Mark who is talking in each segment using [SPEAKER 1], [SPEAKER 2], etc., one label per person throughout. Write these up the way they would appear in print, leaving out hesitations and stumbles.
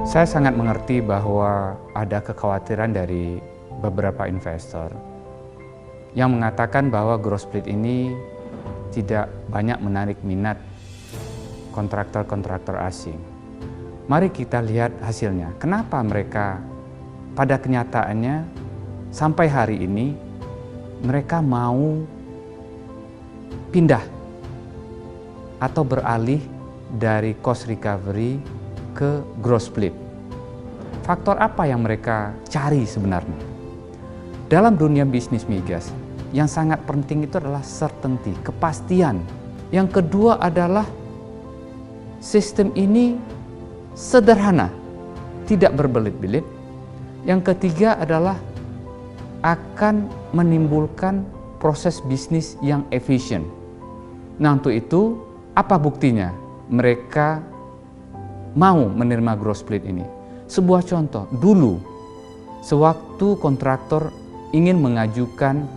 [SPEAKER 1] Saya sangat mengerti bahwa ada kekhawatiran dari beberapa investor yang mengatakan bahwa growth split ini tidak banyak menarik minat kontraktor-kontraktor asing. Mari kita lihat hasilnya. Kenapa mereka pada kenyataannya sampai hari ini mereka mau pindah atau beralih dari cost recovery ke growth split. Faktor apa yang mereka cari sebenarnya? Dalam dunia bisnis migas, yang sangat penting itu adalah certainty, kepastian. Yang kedua adalah sistem ini sederhana, tidak berbelit-belit. Yang ketiga adalah akan menimbulkan proses bisnis yang efisien. Nah, untuk itu apa buktinya mereka mau menerima growth split ini? Sebuah contoh, dulu sewaktu kontraktor ingin mengajukan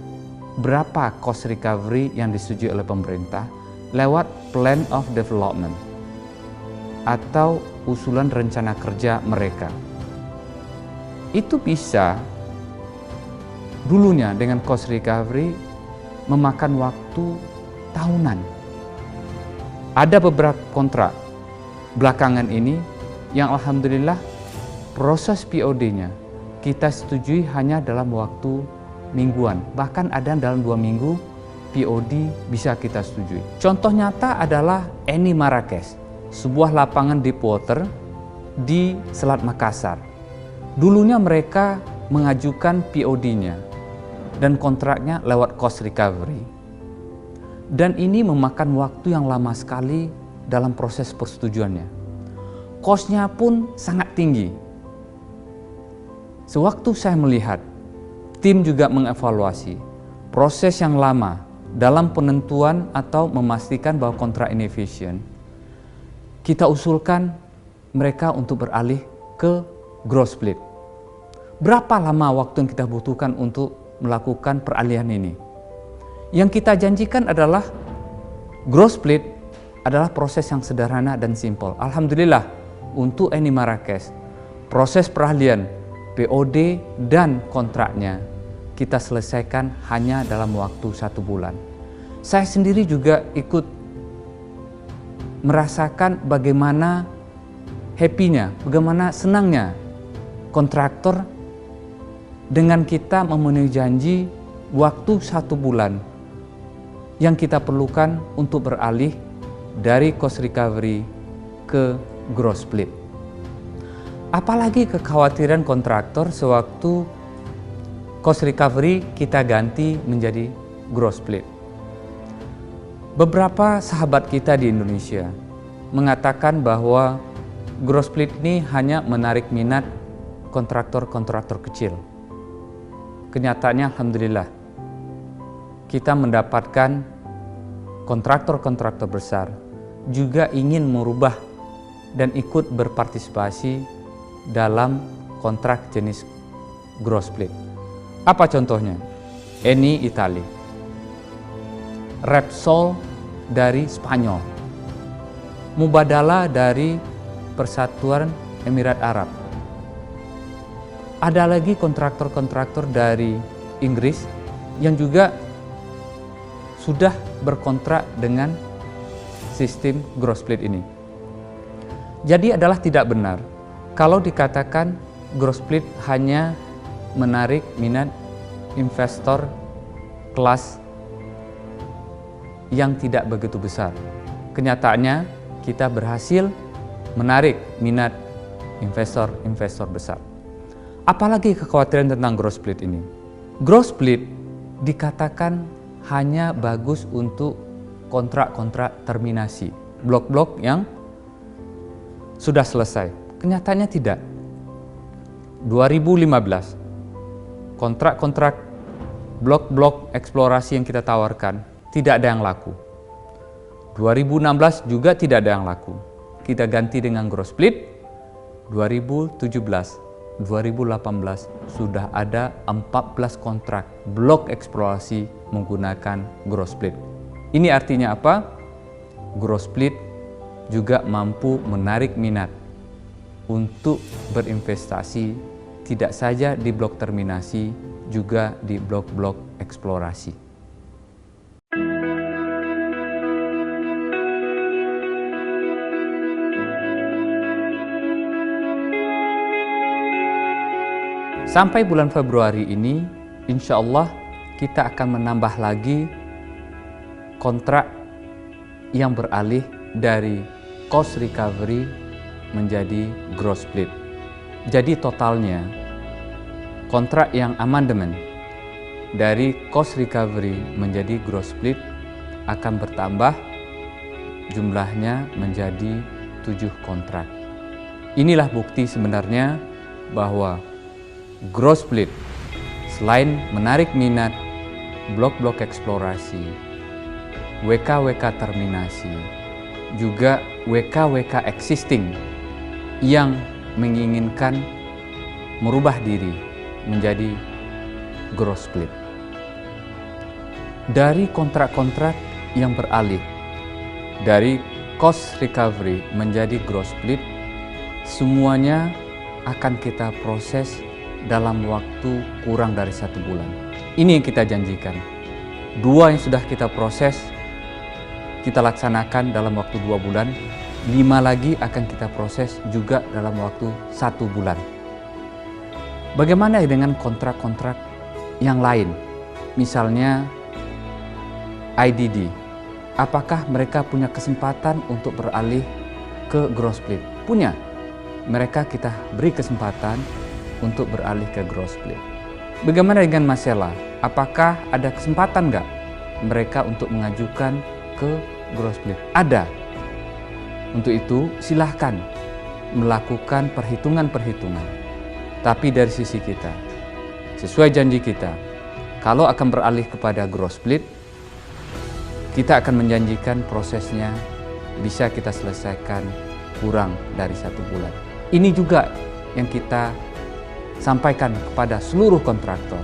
[SPEAKER 1] berapa cost recovery yang disetujui oleh pemerintah lewat plan of development atau usulan rencana kerja mereka, itu bisa dulunya dengan cost recovery memakan waktu tahunan. Ada beberapa kontrak belakangan ini yang alhamdulillah proses POD-nya kita setujui hanya dalam waktu mingguan. Bahkan ada dalam 2 minggu POD bisa kita setujui. Contoh nyata adalah Eni Marrakesh, sebuah lapangan deep water di Selat Makassar. Dulunya mereka mengajukan POD-nya dan kontraknya lewat cost recovery. Dan ini memakan waktu yang lama sekali dalam proses persetujuannya. Cost-nya pun sangat tinggi. Sewaktu saya melihat, tim juga mengevaluasi proses yang lama dalam penentuan atau memastikan bahwa kontrak ini efisien. Kita usulkan mereka untuk beralih ke growth split. Berapa lama waktu yang kita butuhkan untuk melakukan peralihan ini? Yang kita janjikan adalah growth split adalah proses yang sederhana dan simpel. Alhamdulillah untuk Eni Marrakesh, proses peralihan POD dan kontraknya kita selesaikan hanya dalam waktu 1 bulan. Saya sendiri juga ikut merasakan bagaimana happy-nya, bagaimana senangnya kontraktor dengan kita memenuhi janji waktu 1 bulan yang kita perlukan untuk beralih dari cost recovery ke growth split. Apalagi kekhawatiran kontraktor sewaktu cost recovery kita ganti menjadi growth split. Beberapa sahabat kita di Indonesia mengatakan bahwa growth split ini hanya menarik minat kontraktor-kontraktor kecil. Kenyataannya alhamdulillah kita mendapatkan kontraktor-kontraktor besar juga ingin merubah dan ikut berpartisipasi dalam kontrak jenis growth split. Apa contohnya? Eni Itali, Repsol dari Spanyol, Mubadala dari Persatuan Emirat Arab. Ada lagi kontraktor-kontraktor dari Inggris yang juga sudah berkontrak dengan sistem growth split ini. Jadi adalah tidak benar kalau dikatakan growth split hanya menarik minat investor kelas yang tidak begitu besar. Kenyataannya kita berhasil menarik minat investor-investor besar. Apalagi kekhawatiran tentang growth split ini? Growth split dikatakan hanya bagus untuk kontrak-kontrak terminasi, blok-blok yang sudah selesai. Kenyataannya tidak. 2015, kontrak-kontrak blok-blok eksplorasi yang kita tawarkan tidak ada yang laku. 2016 juga tidak ada yang laku. Kita ganti dengan growth split. 2017 2018 sudah ada 14 kontrak blok eksplorasi menggunakan growth split. Ini artinya apa? Growth split juga mampu menarik minat untuk berinvestasi tidak saja di blok terminasi, juga di blok-blok eksplorasi. Sampai bulan Februari ini, insya Allah kita akan menambah lagi kontrak yang beralih dari cost recovery menjadi gross split. Jadi totalnya kontrak yang amandemen dari cost recovery menjadi gross split akan bertambah, jumlahnya menjadi 7 kontrak. Inilah bukti sebenarnya bahwa gross split selain menarik minat blok-blok eksplorasi, WK-WK terminasi, juga WK-WK existing yang menginginkan merubah diri menjadi gross split. Dari kontrak-kontrak yang beralih dari cost recovery menjadi gross split, semuanya akan kita proses dalam waktu kurang dari 1 bulan. Ini yang kita janjikan. 2 yang sudah kita proses, kita laksanakan dalam waktu 2 bulan. 5 lagi akan kita proses juga dalam waktu 1 bulan. Bagaimana dengan kontrak-kontrak yang lain? Misalnya IDD. Apakah mereka punya kesempatan untuk beralih ke gross split? Punya. Mereka kita beri kesempatan untuk beralih ke gross split. Bagaimana dengan Masela? Apakah ada kesempatan nggak mereka untuk mengajukan ke gross split? Ada. Untuk itu silahkan melakukan perhitungan-perhitungan. Tapi dari sisi kita, sesuai janji kita, kalau akan beralih kepada gross split, kita akan menjanjikan prosesnya bisa kita selesaikan kurang dari 1 bulan. Ini juga yang kita sampaikan kepada seluruh kontraktor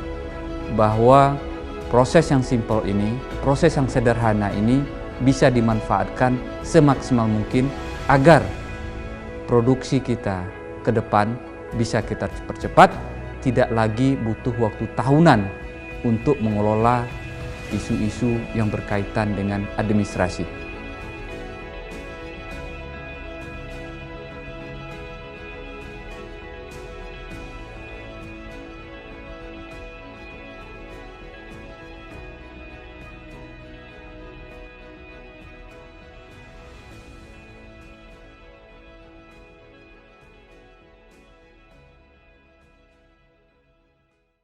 [SPEAKER 1] bahwa proses yang simpel ini, proses yang sederhana ini bisa dimanfaatkan semaksimal mungkin agar produksi kita ke depan bisa kita percepat, tidak lagi butuh waktu tahunan untuk mengelola isu-isu yang berkaitan dengan administrasi.